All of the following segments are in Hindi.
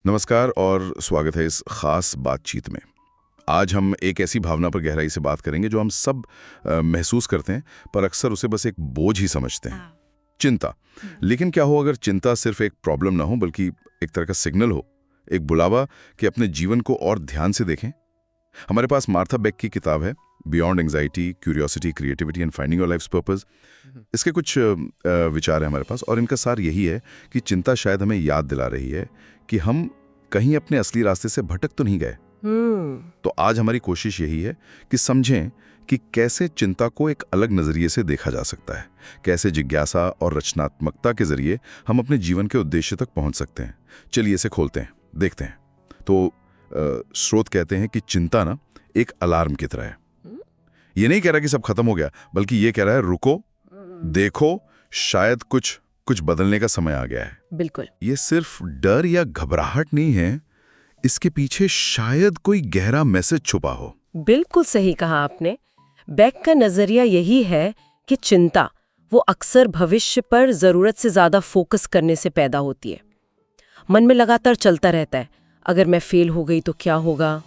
नमस्कार और स्वागत है इस खास बातचीत में। आज हम एक ऐसी भावना पर गहराई से बात करेंगे जो हम सब महसूस करते हैं, पर अक्सर उसे बस एक बोझ ही समझते हैं। चिंता। लेकिन क्या हो अगर चिंता सिर्फ एक प्रॉब्लम ना हो, बल्कि एक तरह का सिग्नल हो, एक बुलावा कि अपने जीवन को और ध्यान से देखें। हमारे पास मार्था बेक की किताब है, beyond anxiety, curiosity, creativity and finding your life's purpose. इसके कुछ विचार हैं हमारे पास, और इनका सार यही है कि चिंता शायद हमें याद दिला रही है कि हम कहीं अपने असली रास्ते से भटक तो नहीं गए। तो आज हमारी कोशिश यही है कि समझें कि कैसे चिंता को एक अलग नजरिए से देखा जा सकता है, कैसे जिज्ञासा और रचनात्मकता के जरिए हम अपने जीवन के उद्देश्य तक पहुंच सकते हैं। चलिए इसे खोलते हैं, देखते हैं। तो स्रोत कहते हैं कि चिंता ना एक अलार्म की तरह है। ये नहीं कह रहा कि सब खत्म हो गया, बल्कि ये कह रहा है रुको, देखो, शायद कुछ बदलने का समय आ गया है। बिल्कुल। ये सिर्फ डर या घबराहट नहीं है, इसके पीछे शायद कोई गहरा मैसेज छुपा हो। बिल्कुल सही कहा आपने। बेक का नजरिया यही है कि चिंता वो अक्सर भविष्य पर जरूरत से ज्यादा फोकस करने से पैदा होती है। मन में लगातार चलता रहता है, अगर मैं फेल हो गई तो क्या होगा,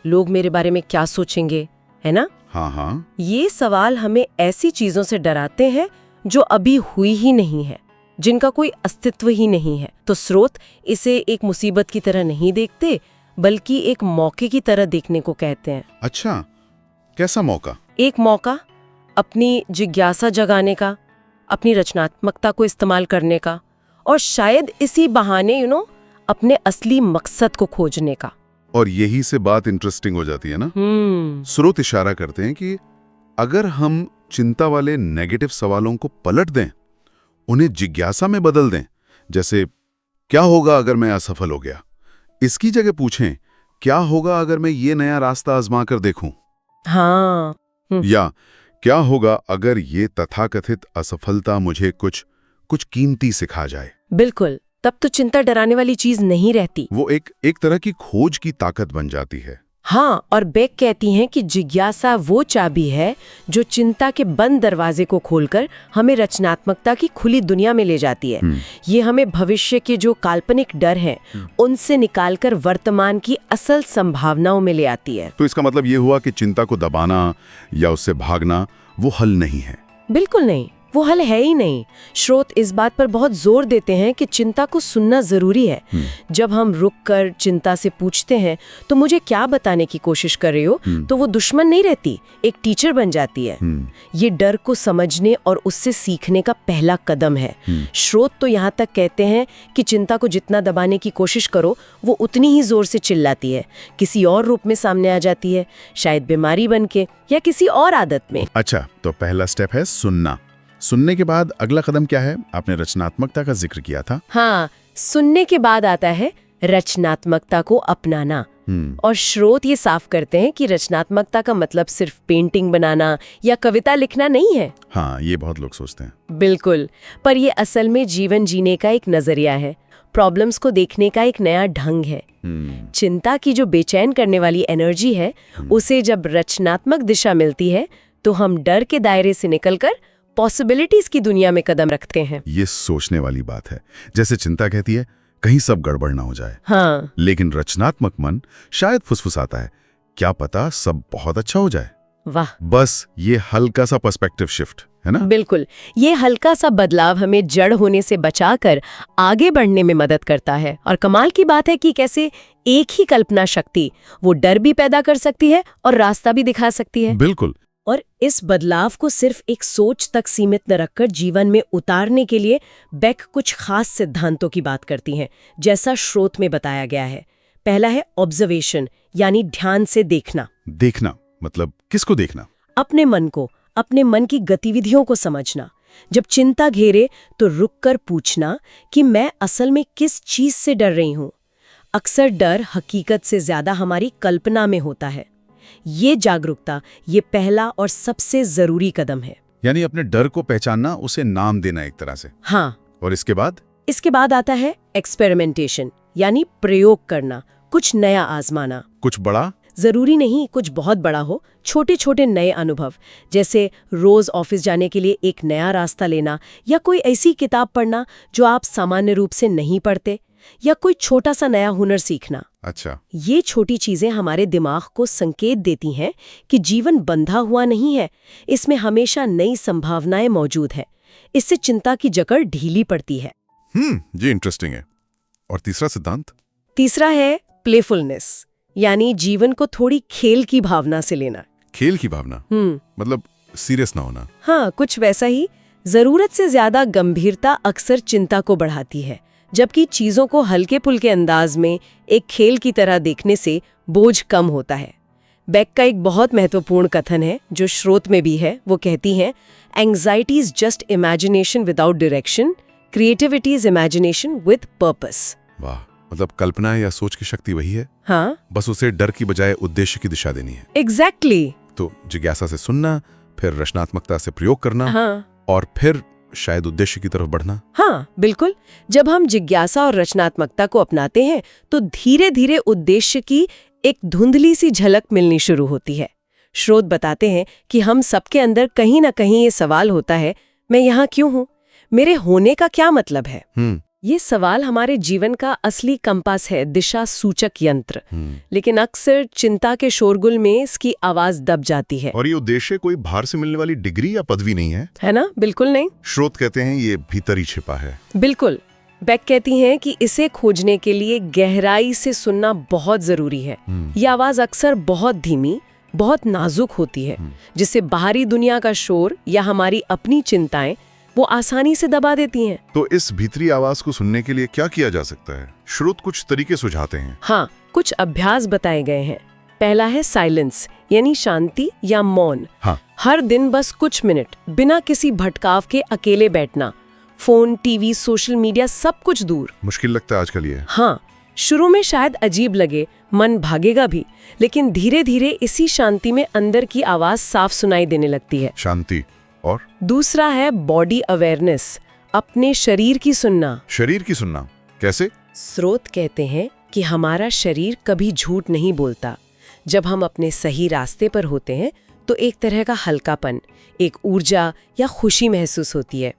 लोग मेरे बारे में क्या सोचेंगे, है ना? हाँ। ये सवाल हमें ऐसी चीजों से डराते हैं जो अभी हुई ही नहीं है, जिनका कोई अस्तित्व ही नहीं है। तो स्रोत इसे एक मुसीबत की तरह नहीं देखते, बल्कि एक मौके की तरह देखने को कहते हैं। अच्छा, कैसा मौका? एक मौका अपनी जिज्ञासा जगाने का, अपनी रचनात्मकता को इस्तेमाल करने का, और शायद इसी बहाने अपने असली मकसद को खोजने का। और यही से बात इंटरेस्टिंग हो जाती है ना। स्रोत इशारा करते हैं कि अगर हम चिंता वाले नेगेटिव सवालों को पलट दें, उन्हें जिज्ञासा में बदल दें, जैसे क्या होगा अगर मैं असफल हो गया, इसकी जगह पूछें क्या होगा अगर मैं ये नया रास्ता आजमा कर देखूं। हाँ। या क्या होगा अगर ये तथाकथित असफलता मुझे कुछ कीमती सिखा जाए। बिल्कुल, तब तो चिंता डराने वाली चीज नहीं रहती। वो एक तरह की खोज की ताकत बन जाती है। हाँ, और बेक कहती हैं कि जिज्ञासा वो चाबी है जो चिंता के बंद दरवाजे को खोलकर हमें रचनात्मकता की खुली दुनिया में ले जाती है। ये हमें भविष्य के जो काल्पनिक डर हैं, उनसे निकालकर वर्तमान की असल संभावनाओं में ले आती है। तो इसका मतलब ये हुआ कि चिंता को दबाना या उससे भागना वो हल नहीं है। बिल्कुल नहीं, वो हल है ही नहीं। स्रोत इस बात पर बहुत जोर देते हैं कि चिंता को सुनना जरूरी है। जब हम रुक कर चिंता से पूछते हैं तो मुझे क्या बताने की कोशिश कर रही हो, तो वो दुश्मन नहीं रहती, एक टीचर बन जाती है। ये डर को समझने और उससे सीखने का पहला कदम है। स्रोत तो यहाँ तक कहते हैं कि चिंता को जितना दबाने की कोशिश करो, वो उतनी ही जोर से चिल्लाती है, किसी और रूप में सामने आ जाती है, शायद बीमारी बन के या किसी और आदत में। अच्छा, तो पहला स्टेप है सुनना। सुनने के बाद अगला कदम क्या है? आपने रचनात्मकता का जिक्र किया था। हाँ, सुनने के बाद आता है रचनात्मकता को अपनाना। और स्रोत ये साफ करते हैं कि रचनात्मकता का मतलब सिर्फ पेंटिंग बनाना या कविता लिखना नहीं है। हाँ, ये बहुत लोग सोचते हैं। बिल्कुल, पर ये असल में जीवन जीने का एक नजरिया है, प्रॉब्लम्स को देखने का एक नया ढंग है। चिंता की जो बेचैन करने वाली एनर्जी है, उसे जब रचनात्मक दिशा मिलती है तो हम डर के दायरे से निकलकर पॉसिबिलिटीज की दुनिया में कदम रखते हैं। ये सोचने वाली बात है। जैसे चिंता कहती है कहीं सब गड़बड़ ना हो जाए। हाँ। लेकिन रचनात्मक मन शायद फुसफुसाता है, क्या पता सब बहुत अच्छा हो जाए। वाह। बस ये हल्का सा पर्सपेक्टिव शिफ्ट है ना। बिल्कुल, ये हल्का सा बदलाव हमें जड़ होने से बचाकर आगे बढ़ने में मदद करता है। और कमाल की बात है कि कैसे एक ही कल्पना शक्ति वो डर भी पैदा कर सकती है और रास्ता भी दिखा सकती है। बिल्कुल। और इस बदलाव को सिर्फ एक सोच तक सीमित न रखकर जीवन में उतारने के लिए बेक कुछ खास सिद्धांतों की बात करती हैं, जैसा स्रोत में बताया गया है। पहला है ऑब्जर्वेशन, यानी ध्यान से देखना। देखना मतलब किसको देखना? अपने मन को, अपने मन की गतिविधियों को समझना। जब चिंता घेरे तो रुककर पूछना कि मैं असल में किस चीज से डर रही हूं। अक्सर डर हकीकत से ज्यादा हमारी कल्पना में होता है। ये जागरूकता, ये पहला और सबसे जरूरी कदम है। यानी अपने डर को पहचानना, उसे नाम देना एक तरह से। हाँ। और इसके बाद आता है एक्सपेरिमेंटेशन, यानी प्रयोग करना, कुछ नया आजमाना। कुछ बड़ा जरूरी नहीं कुछ बहुत बड़ा हो, छोटे छोटे नए अनुभव, जैसे रोज ऑफिस जाने के लिए एक नया रास्ता लेना या कोई ऐसी किताब पढ़ना जो आप सामान्य रूप से नहीं पढ़ते। या कोई छोटा सा नया हुनर सीखना। अच्छा। ये छोटी चीजें हमारे दिमाग को संकेत देती हैं कि जीवन बंधा हुआ नहीं है, इसमें हमेशा नई संभावनाएं मौजूद है। इससे चिंता की जकड़ ढीली पड़ती है। ये इंटरेस्टिंग है। और तीसरा सिद्धांत? तीसरा है प्लेफुलनेस, यानी जीवन को थोड़ी खेल की भावना से लेना। खेल की भावना? मतलब सीरियस ना होना। हाँ, कुछ वैसा ही। जरूरत से ज्यादा गंभीरता अक्सर चिंता को बढ़ाती है, जबकि चीजों को हल्के पुल्के अंदाज में एक खेल की तरह देखने से बोझ कम होता है। बेक का एक बहुत महत्वपूर्ण कथन है जो स्रोत में भी है। वो कहती हैं, anxiety is just imagination without direction, creativity is imagination with purpose. वाह, मतलब कल्पना या सोच की शक्ति वही है। हाँ, बस उसे डर की बजाय उद्देश्य की दिशा देनी है। एग्जैक्टली। तो जिज्ञासा से सुनना, फिर रचनात्मकता से प्रयोग करना, हाँ, और फिर शायद उद्देश्य की तरफ बढ़ना। हाँ, बिल्कुल। जब हम जिज्ञासा और रचनात्मकता को अपनाते हैं तो धीरे धीरे उद्देश्य की एक धुंधली सी झलक मिलनी शुरू होती है। स्रोत बताते हैं कि हम सबके अंदर कहीं ना कहीं ये सवाल होता है, मैं यहाँ क्यों हूँ, मेरे होने का क्या मतलब है। ये सवाल हमारे जीवन का असली कंपास है, दिशा सूचक यंत्र। लेकिन अक्सर चिंता के शोरगुल में इसकी आवाज दब जाती है। और ये उद्देश्य कोई बाहर से मिलने वाली डिग्री या पदवी नहीं है ना? बिल्कुल नहीं। स्रोत कहते हैं ये भीतर ही छिपा है। बिल्कुल। बेक कहती हैं कि इसे खोजने के लिए गहराई से सुनना बहुत जरूरी है। ये आवाज अक्सर बहुत धीमी, बहुत नाजुक होती है, जिससे बाहरी दुनिया का शोर या हमारी अपनी चिंताएं वो आसानी से दबा देती हैं। तो इस भीतरी आवाज को सुनने के लिए क्या किया जा सकता है? स्रोत कुछ तरीके सुझाते हैं। हाँ, कुछ अभ्यास बताए गए हैं। पहला है साइलेंस, यानी शांति या मौन। हाँ। हर दिन बस कुछ मिनट बिना किसी भटकाव के अकेले बैठना, फोन, टीवी, सोशल मीडिया सब कुछ दूर। मुश्किल लगता है आजकल ये। हाँ, शुरू में शायद अजीब लगे, मन भागेगा भी, लेकिन धीरे धीरे इसी शांति में अंदर की आवाज साफ सुनाई देने लगती है। शांति। और दूसरा है बॉडी अवेयरनेस, अपने शरीर की सुनना। शरीर की सुनना कैसे? स्रोत कहते हैं कि हमारा शरीर कभी झूठ नहीं बोलता। जब हम अपने सही रास्ते पर होते हैं तो एक तरह का हल्कापन, एक ऊर्जा या खुशी महसूस होती है,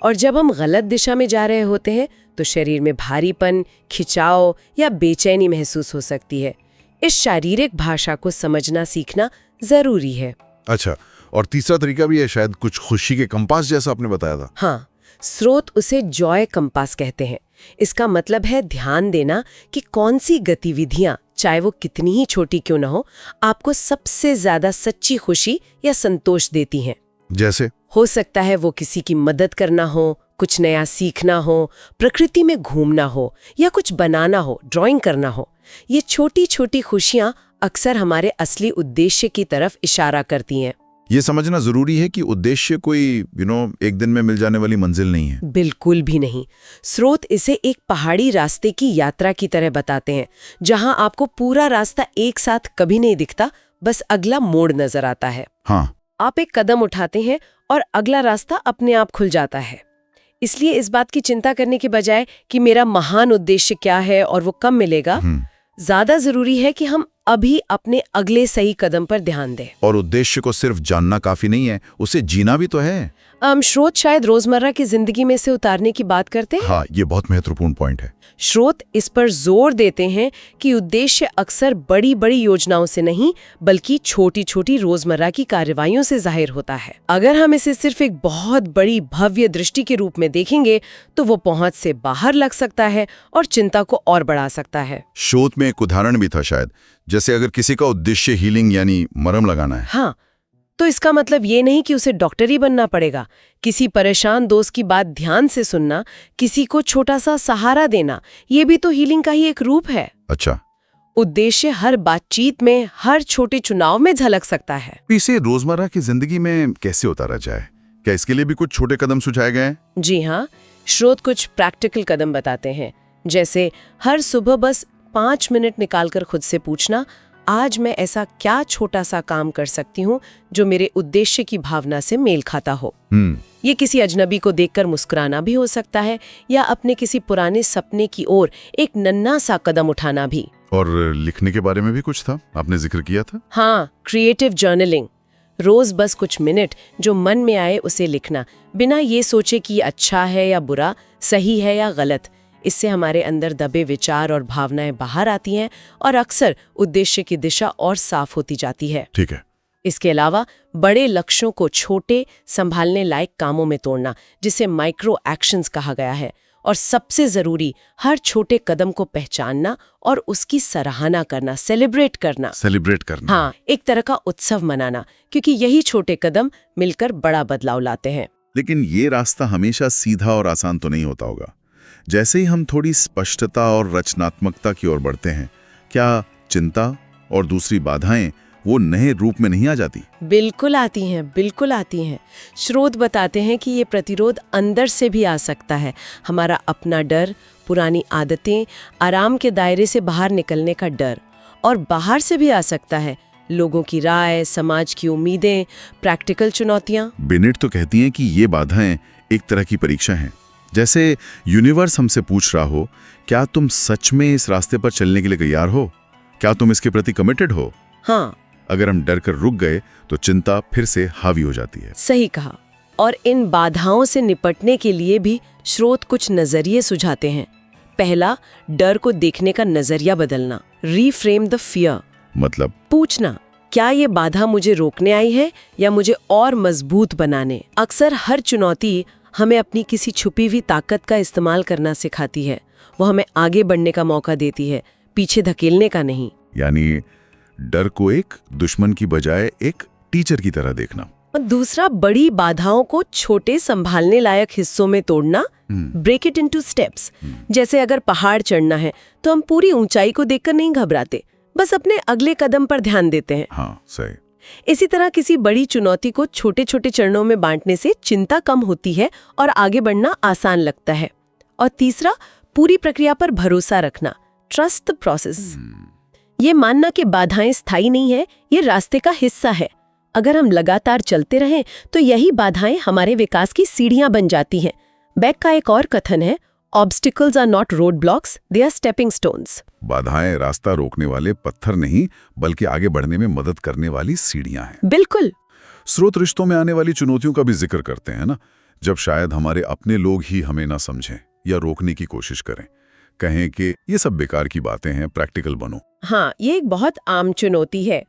और जब हम गलत दिशा में जा रहे होते हैं तो शरीर में भारीपन, खिंचाव या बेचैनी महसूस हो सकती है। इस शारीरिक भाषा को समझना सीखना जरूरी है। अच्छा, और तीसरा तरीका भी है शायद, कुछ खुशी के कंपास जैसा आपने बताया था। हाँ, स्रोत उसे जॉय कंपास कहते हैं। इसका मतलब है ध्यान देना कि कौन सी गतिविधियां, चाहे वो कितनी ही छोटी क्यों ना हो, आपको सबसे ज्यादा सच्ची खुशी या संतोष देती हैं। जैसे हो सकता है वो किसी की मदद करना हो, कुछ नया सीखना हो, प्रकृति में घूमना हो, या कुछ बनाना हो, ड्राइंग करना हो। ये छोटी छोटी खुशियां अक्सर हमारे असली उद्देश्य की तरफ इशारा करती हैं। ये समझना जरूरी है कि उद्देश्य कोई एक दिन में मिल जाने वाली मंजिल नहीं है। बिल्कुल भी नहीं। स्रोत इसे एक पहाड़ी रास्ते की यात्रा की तरह बताते हैं, जहां आपको पूरा रास्ता एक साथ कभी नहीं दिखता, बस अगला मोड़ नजर आता है। हाँ। आप एक कदम उठाते हैं और अगला रास्ता अपने आप खुल जाता है। इसलिए इस बात की चिंता करने के बजाय कि मेरा महान उद्देश्य क्या है और वो कब मिलेगा, ज्यादा जरूरी है कि हम अभी अपने अगले सही कदम पर ध्यान दें। और उद्देश्य को सिर्फ जानना काफी नहीं है, उसे जीना भी तो है। स्रोत शायद रोजमर्रा की जिंदगी में से उतारने की बात करते हैं। हाँ, ये बहुत महत्वपूर्ण पॉइंट है। स्रोत इस पर जोर देते हैं कि उद्देश्य अक्सर बड़ी बड़ी योजनाओं से नहीं, बल्कि छोटी छोटी रोजमर्रा की कार्रवाइयों से जाहिर होता है। अगर हम इसे सिर्फ एक बहुत बड़ी भव्य दृष्टि के रूप में देखेंगे तो वो पहुंच से बाहर लग सकता है और चिंता को और बढ़ा सकता है। शोध में एक उदाहरण भी था शायद, जैसे अगर किसी का उद्देश्य हीलिंग यानी मरहम लगाना है। हाँ, तो इसका मतलब ये नहीं कि उसे डॉक्टर ही बनना पड़ेगा। किसी परेशान दोस्त की बात ध्यान से सुनना, किसी को छोटा सा सहारा देना, ये भी तो हीलिंग का ही एक रूप है। अच्छा। उद्देश्य हर बातचीत में, हर छोटे चुनाव में झलक सकता है। इसे रोजमर्रा की जिंदगी में कैसे उतारा जाए? क्या इसके लिए भी कुछ छोटे कदम सुझाए गए हैं? जी हाँ, स्रोत कुछ प्रैक्टिकल कदम बताते हैं, जैसे हर सुबह बस 5 मिनट निकालकर खुद से पूछना, आज मैं ऐसा क्या छोटा सा काम कर सकती हूँ जो मेरे उद्देश्य की भावना से मेल खाता हो। ये किसी अजनबी को देखकर मुस्कुराना भी हो सकता है, या अपने किसी पुराने सपने की ओर एक नन्हा सा कदम उठाना भी। और लिखने के बारे में भी कुछ था, आपने जिक्र किया था। हाँ, क्रिएटिव जर्नलिंग। रोज बस कुछ मिनट जो मन में आए उसे लिखना, बिना ये सोचे कि अच्छा है या बुरा, सही है या गलत। इससे हमारे अंदर दबे विचार और भावनाएं बाहर आती हैं और अक्सर उद्देश्य की दिशा और साफ होती जाती है। ठीक है। इसके अलावा बड़े लक्ष्यों को छोटे, संभालने लायक कामों में तोड़ना, जिसे माइक्रो एक्शंस कहा गया है, और सबसे जरूरी हर छोटे कदम को पहचानना और उसकी सराहना करना, सेलिब्रेट करना। हाँ, एक तरह का उत्सव मनाना, क्योंकि यही छोटे कदम मिलकर बड़ा बदलाव लाते हैं। लेकिन ये रास्ता हमेशा सीधा और आसान तो नहीं होता होगा। जैसे ही हम थोड़ी स्पष्टता और रचनात्मकता की ओर बढ़ते हैं, क्या चिंता और दूसरी बाधाएं वो नए रूप में नहीं आ जाती? बिल्कुल आती हैं, बिल्कुल आती हैं। स्रोत बताते हैं कि ये प्रतिरोध अंदर से भी आ सकता है। हमारा अपना डर, पुरानी आदतें, आराम के दायरे से बाहर निकलने का डर, और बाहर से भी आ सकता है लोगों की राय, समाज की उम्मीदें, प्रैक्टिकल चुनौतियां। बेनेट तो कहती हैं कि ये बाधाएं एक तरह की परीक्षा हैं। जैसे यूनिवर्स हमसे पूछ रहा हो, क्या तुम सच में इस रास्ते पर चलने के लिए तैयार हो? क्या तुम इसके प्रति कमिटेड हो? हाँ। अगर हम डर कर रुक गए तो चिंता फिर से हावी हो जाती है। सही कहा। और इन बाधाओं से निपटने के लिए भी स्रोत कुछ नजरिए सुझाते हैं। पहला, डर को देखने का नजरिया बदलना, रीफ्रेम द फियर। मतलब पूछना, क्या ये बाधा मुझे रोकने आई है या मुझे और मजबूत बनाने? अक्सर हर चुनौती हमें अपनी किसी छुपी हुई ताकत का इस्तेमाल करना सिखाती है। वो हमें आगे बढ़ने का मौका देती है, पीछे धकेलने का नहीं। यानी डर को एक दुश्मन की बजाय एक टीचर की तरह देखना। और दूसरा, बड़ी बाधाओं को छोटे संभालने लायक हिस्सों में तोड़ना, ब्रेक इट इनटू स्टेप्स। जैसे अगर पहाड़ चढ़ना है तो हम पूरी ऊंचाई को देखकर नहीं घबराते, बस अपने अगले कदम पर ध्यान देते हैं। हाँ, सही। इसी तरह किसी बड़ी चुनौती को छोटे छोटे चरणों में बांटने से चिंता कम होती है और आगे बढ़ना आसान लगता है। और तीसरा, पूरी प्रक्रिया पर भरोसा रखना, ट्रस्ट द प्रोसेस। ये मानना कि बाधाएं स्थायी नहीं है, ये रास्ते का हिस्सा है। अगर हम लगातार चलते रहें तो यही बाधाएं हमारे विकास की सीढ़ियां बन जाती हैं। बेक का एक और कथन है, obstacles are not roadblocks, they are stepping stones. बाधाएं रास्ता रोकने वाले पत्थर नहीं, बल्कि आगे बढ़ने में मदद करने वाली सीढ़ियां हैं। बिल्कुल। स्रोत रिश्तों में आने वाली चुनौतियों का भी जिक्र करते हैं ना, जब शायद हमारे अपने लोग ही हमें ना समझें या रोकने की कोशिश करें, कहें कि ये सब बेकार की बातें हैं, प्रैक्टिकल बनो। हाँ, ये एक बहुत आम चुनौती है।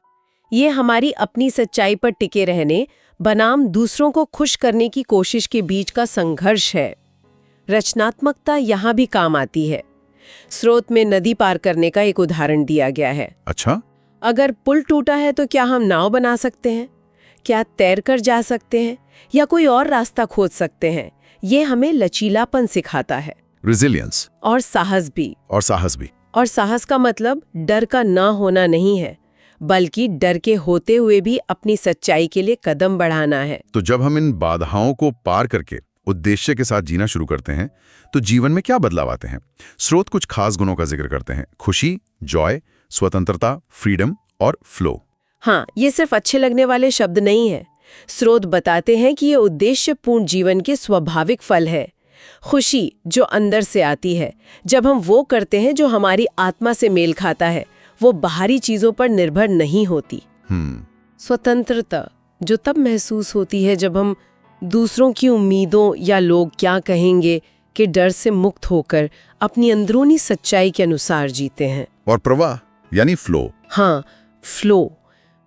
ये हमारी अपनी सच्चाई पर टिके रहने बनाम दूसरों को खुश करने की कोशिश के बीच का संघर्ष है। रचनात्मकता यहाँ भी काम आती है। स्रोत में नदी पार करने का एक उदाहरण दिया गया है। अच्छा? अगर पुल टूटा है तो क्या हम नाव बना सकते हैं? क्या तैर कर जा सकते हैं या कोई और रास्ता खोज सकते हैं? ये हमें लचीलापन सिखाता है, रेजिलियंस और साहस भी। और साहस का मतलब डर का ना होना नहीं है, बल्कि डर के होते हुए भी अपनी सच्चाई के लिए कदम बढ़ाना है। तो जब हम इन बाधाओं को पार करके उद्देश्य के साथ जीना शुरू करते हैं तो जीवन में क्या बदलाव आते हैं? स्रोत कुछ खास गुणों का जिक्र करते हैं, खुशी, जॉय, स्वतंत्रता, फ्रीडम और फ्लो। हाँ, ये सिर्फ अच्छे लगने वाले शब्द नहीं है। स्रोत बताते हैं कि ये उद्देश्यपूर्ण जीवन के स्वाभाविक फल है। खुशी जो अंदर से आती है जब हम वो करते हैं जो हमारी आत्मा से मेल खाता है, वो बाहरी चीजों पर निर्भर नहीं होती। स्वतंत्रता जो तब महसूस होती है जब हम दूसरों की उम्मीदों या लोग क्या कहेंगे के डर से मुक्त होकर अपनी अंदरूनी सच्चाई के अनुसार जीते हैं। और प्रवाह यानी फ्लो। हाँ, फ्लो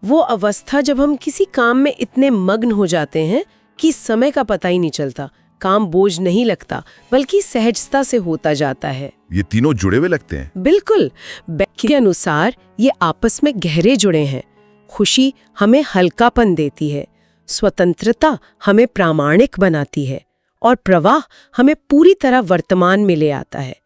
वो अवस्था जब हम किसी काम में इतने मग्न हो जाते हैं कि समय का पता ही नहीं चलता, काम बोझ नहीं लगता, बल्कि सहजता से होता जाता है। ये तीनों जुड़े हुए लगते हैं। बिल्कुल। बेक के अनुसार ये आपस में गहरे जुड़े हैं। खुशी हमें हल्कापन देती है, स्वतंत्रता हमें प्रामाणिक बनाती है, और प्रवाह हमें पूरी तरह वर्तमान में ले आता है।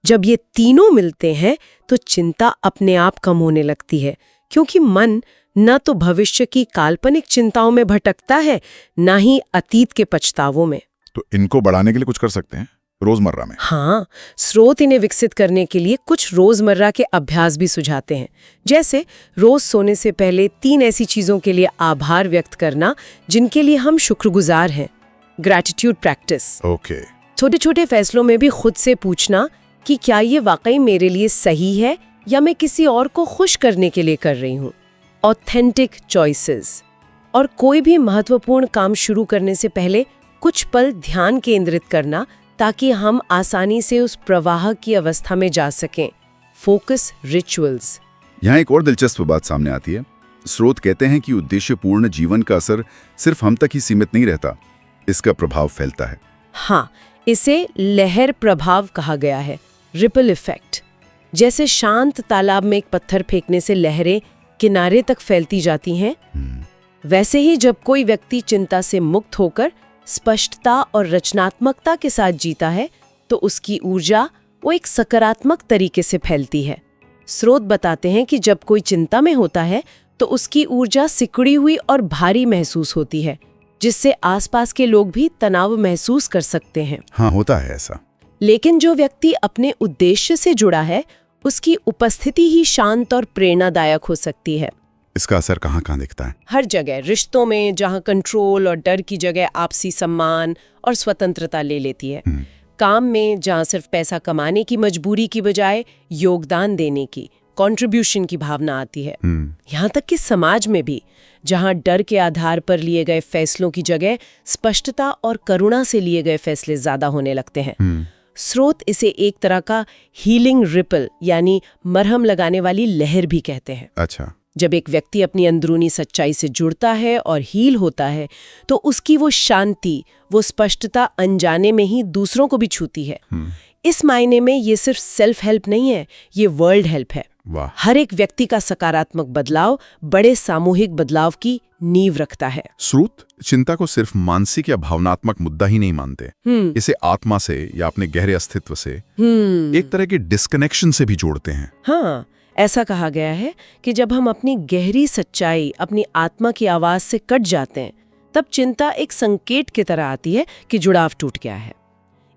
जब ये तीनों मिलते हैं तो चिंता अपने आप कम होने लगती है, क्योंकि मन न तो भविष्य की काल्पनिक चिंताओं में भटकता है, न ही अतीत के पछतावों में। तो इनको बढ़ाने के लिए कुछ कर सकते हैं रोजमर्रा में? हाँ, स्रोत इन्हें विकसित करने के लिए कुछ रोजमर्रा के अभ्यास भी सुझाते हैं। जैसे रोज सोने से पहले 3 ऐसी चीजों के लिए आभार व्यक्त करना जिनके लिए हम शुक्रगुजार हैं, ग्रैटिट्यूड प्रैक्टिस। ओके। छोटे छोटे फैसलों में भी खुद से पूछना कि क्या ये वाकई मेरे लिए सही है या मैं किसी और को खुश करने के लिए कर रही हूँ। Authentic choices. और कोई भी महत्वपूर्ण काम शुरू करने से पहले कुछ पल ध्यान केंद्रित करना ताकि हम आसानी से उस प्रवाह की अवस्था में जा सकें। Focus rituals. यहाँ एक और दिलचस्प बात सामने आती है। स्रोत कहते हैं कि उद्देश्यपूर्ण जीवन का असर सिर्फ हम तक ही सीमित नहीं रहता, इसका प्रभाव फैलता है। हाँ, इसे लहर प्रभाव कहा गया है, रिपल इफेक्ट। जैसे शांत तालाब में एक पत्थर फेंकने से लहरें किनारे तक फैलती जाती हैं, वैसे ही जब कोई व्यक्ति चिंता से मुक्त होकर स्पष्टता और रचनात्मकता के साथ जीता है तो उसकी ऊर्जा वो एक सकारात्मक तरीके से फैलती है। स्रोत बताते हैं कि जब कोई चिंता में होता है तो उसकी ऊर्जा सिकुड़ी हुई और भारी महसूस होती है, जिससे आसपास के लोग भी तनाव महसूस कर सकते हैं। हाँ, होता है ऐसा। लेकिन जो व्यक्ति अपने उद्देश्य से जुड़ा है, उसकी उपस्थिति ही शांत और प्रेरणादायक हो सकती है। इसका असर कहाँ दिखता है? हर जगह। रिश्तों में, जहाँ कंट्रोल और डर की जगह आपसी सम्मान और स्वतंत्रता ले लेती है। काम में, जहाँ सिर्फ पैसा कमाने की मजबूरी की बजाय योगदान देने की, कंट्रीब्यूशन की भावना आती है। यहाँ तक कि समाज में भी, जहाँ डर के आधार पर लिए गए फैसलों की जगह स्पष्टता और करुणा से लिए गए फैसले ज्यादा होने लगते हैं। स्रोत इसे एक तरह का हीलिंग रिपल यानी मरहम लगाने वाली लहर भी कहते हैं। अच्छा। जब एक व्यक्ति अपनी अंदरूनी सच्चाई से जुड़ता है और हील होता है तो उसकी वो शांति, वो स्पष्टता अनजाने में ही दूसरों को भी छूती है। इस मायने में ये सिर्फ सेल्फ हेल्प नहीं है, ये वर्ल्ड हेल्प है। वाह। हर एक व्यक्ति का सकारात्मक बदलाव बड़े सामूहिक बदलाव की नींव रखता है। स्रोत चिंता को सिर्फ मानसिक या भावनात्मक मुद्दा ही नहीं मानते, इसे आत्मा से या अपने गहरे अस्तित्व से एक तरह के डिस्कनेक्शन से भी जोड़ते हैं। हाँ, ऐसा कहा गया है कि जब हम अपनी गहरी सच्चाई, अपनी आत्मा की आवाज से कट जाते हैं, तब चिंता एक संकेत की तरह आती है कि जुड़ाव टूट गया है।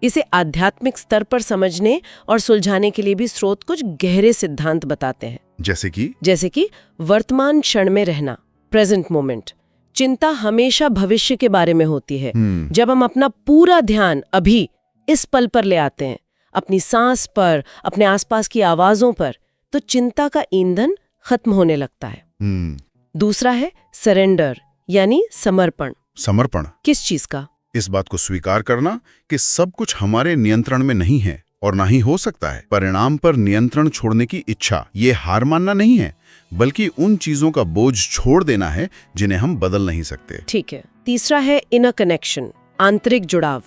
इसे आध्यात्मिक स्तर पर समझने और सुलझाने के लिए भी स्रोत कुछ गहरे सिद्धांत बताते हैं। जैसे कि वर्तमान क्षण में रहना, प्रेजेंट मोमेंट। चिंता हमेशा भविष्य के बारे में होती है। जब हम अपना पूरा ध्यान अभी इस पल पर ले आते हैं, अपनी सांस पर, अपने आसपास की आवाजों पर, तो चिंता का ईंधन खत्म होने लगता है। दूसरा है सरेंडर यानी समर्पण। समर्पण किस चीज का? इस बात को स्वीकार करना कि सब कुछ हमारे नियंत्रण में नहीं है और ना ही हो सकता है। परिणाम पर नियंत्रण छोड़ने की इच्छा, ये हार मानना नहीं है, बल्कि उन चीजों का बोझ छोड़ देना है जिन्हें हम बदल नहीं सकते। ठीक है। तीसरा है इनर कनेक्शन, आंतरिक जुड़ाव।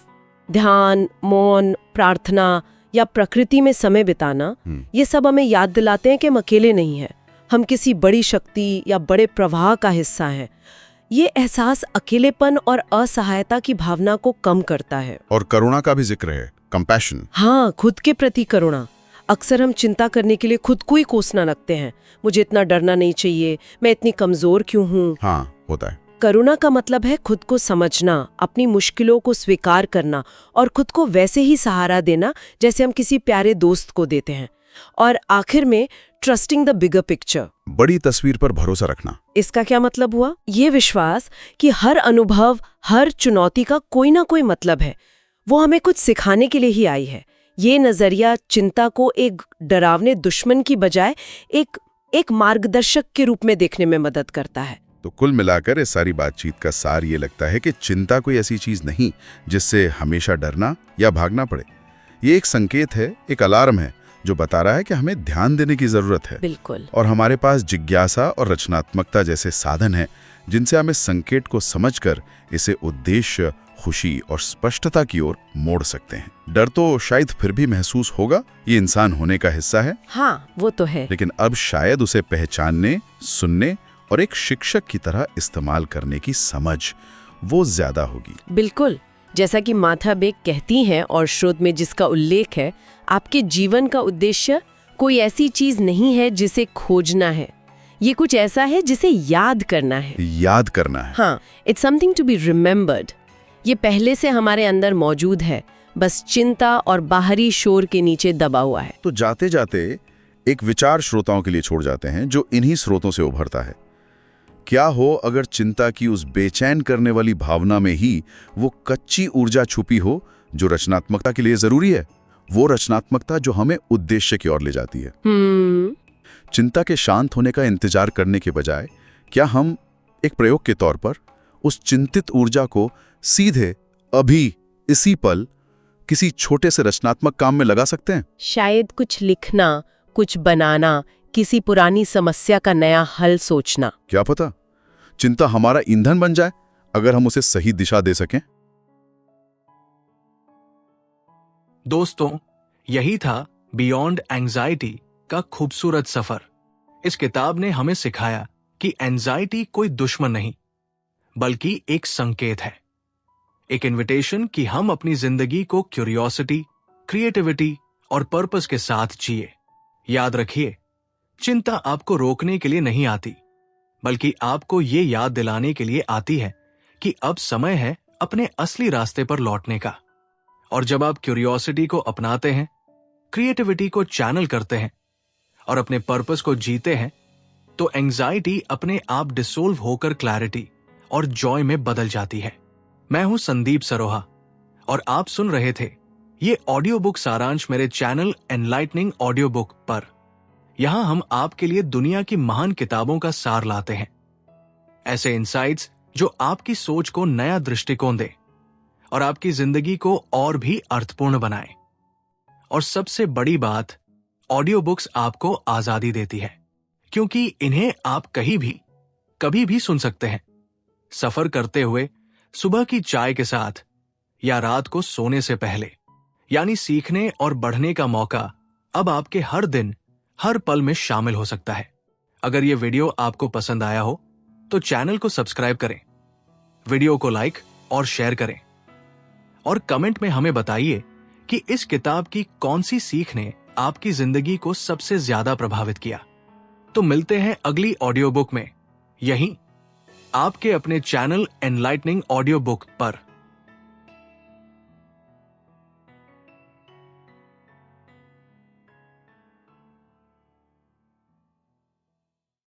ध्यान, मौन, प्रार्थना या प्रकृति में समय बिताना, ये सब हमें याद दिलाते हैं कि हम अकेले नहीं हैं, हम किसी बड़ी शक्ति या बड़े प्रवाह का हिस्सा हैं। ये एहसास अकेलेपन और असहायता की भावना को कम करता है। और करुणा का भी जिक्र है, कंपैशन। हाँ, खुद के प्रति करुणा। अक्सर हम चिंता करने के लिए खुद को ही कोसना लगते हैं, मुझे इतना डरना नहीं चाहिए, मैं इतनी कमजोर क्यों हूँ। हाँ, होता है। करुणा का मतलब है खुद को समझना, अपनी मुश्किलों को स्वीकार करना और खुद को वैसे ही सहारा देना जैसे हम किसी प्यारे दोस्त को देते हैं। और आखिर में ट्रस्टिंग द बिगर पिक्चर, बड़ी तस्वीर पर भरोसा रखना। इसका क्या मतलब हुआ? ये विश्वास कि हर अनुभव, हर चुनौती का कोई ना कोई मतलब है, वो हमें कुछ सिखाने के लिए ही आई है। ये नजरिया चिंता को एक डरावने दुश्मन की बजाय एक मार्गदर्शक के रूप में देखने में मदद करता है। तो कुल मिलाकर इस सारी बातचीत का सार ये लगता है कि चिंता कोई ऐसी चीज नहीं जिससे हमेशा डरना या भागना पड़े। ये एक संकेत है, एक अलार्म है जो बता रहा है कि हमें ध्यान देने की जरूरत है। बिल्कुल। और हमारे पास जिज्ञासा और रचनात्मकता जैसे साधन हैं जिनसे हम इस संकेत को समझकर इसे उद्देश्य, खुशी और स्पष्टता की ओर मोड़ सकते हैं। डर तो शायद फिर भी महसूस होगा, ये इंसान होने का हिस्सा है। हाँ, वो तो है। लेकिन अब शायद उसे पहचानने, सुनने और एक शिक्षक की तरह इस्तेमाल करने की समझ वो ज्यादा होगी। बिल्कुल। जैसा कि माथा बेग कहती हैं और शोध में जिसका उल्लेख है, आपके जीवन का उद्देश्य कोई ऐसी चीज नहीं है जिसे खोजना है, ये कुछ ऐसा है जिसे याद करना है। याद करना है। हाँ, it's something to be remembered. ये पहले से हमारे अंदर मौजूद है, बस चिंता और बाहरी शोर के नीचे दबा हुआ है। तो जाते जाते एक विचार श्रोताओं के लिए छोड़ जाते हैं जो इन्हीं स्रोतों से उभरता है। क्या हो अगर चिंता की उस बेचैन करने वाली भावना में ही वो कच्ची ऊर्जा छुपी हो जो रचनात्मकता के लिए जरूरी है, वो रचनात्मकता जो हमें उद्देश्य की ओर ले जाती है। चिंता के शांत होने का इंतजार करने के बजाय क्या हम एक प्रयोग के तौर पर उस चिंतित ऊर्जा को सीधे अभी इसी पल किसी छोटे से रचनात्मक काम में लगा सकते हैं? शायद कुछ लिखना, कुछ बनाना, किसी पुरानी समस्या का नया हल सोचना। क्या पता चिंता हमारा ईंधन बन जाए अगर हम उसे सही दिशा दे सकें। दोस्तों, यही था बियॉन्ड एंजाइटी का खूबसूरत सफर। इस किताब ने हमें सिखाया कि एंजाइटी कोई दुश्मन नहीं, बल्कि एक संकेत है, एक इनविटेशन कि हम अपनी जिंदगी को क्यूरियोसिटी, क्रिएटिविटी और पर्पस के साथ जिए। याद रखिए, चिंता आपको रोकने के लिए नहीं आती, बल्कि आपको ये याद दिलाने के लिए आती है कि अब समय है अपने असली रास्ते पर लौटने का। और जब आप क्यूरियोसिटी को अपनाते हैं, क्रिएटिविटी को चैनल करते हैं और अपने पर्पस को जीते हैं, तो एंजाइटी अपने आप डिसोल्व होकर क्लैरिटी और जॉय में बदल जाती है। मैं हूं संदीप सरोहा और आप सुन रहे थे ये ऑडियो बुक सारांश मेरे चैनल एनलाइटनिंग ऑडियो बुक पर। यहां हम आपके लिए दुनिया की महान किताबों का सार लाते हैं, ऐसे इंसाइट्स जो आपकी सोच को नया दृष्टिकोण दे और आपकी जिंदगी को और भी अर्थपूर्ण बनाए। और सबसे बड़ी बात, ऑडियो बुक्स आपको आजादी देती है, क्योंकि इन्हें आप कहीं भी कभी भी सुन सकते हैं, सफर करते हुए, सुबह की चाय के साथ या रात को सोने से पहले। यानी सीखने और बढ़ने का मौका अब आपके हर दिन, हर पल में शामिल हो सकता है। अगर ये वीडियो आपको पसंद आया हो तो चैनल को सब्सक्राइब करें, वीडियो को लाइक और शेयर करें, और कमेंट में हमें बताइए कि इस किताब की कौन सी सीख ने आपकी जिंदगी को सबसे ज्यादा प्रभावित किया। तो मिलते हैं अगली ऑडियो बुक में, यहीं आपके अपने चैनल एनलाइटनिंग ऑडियो बुक पर।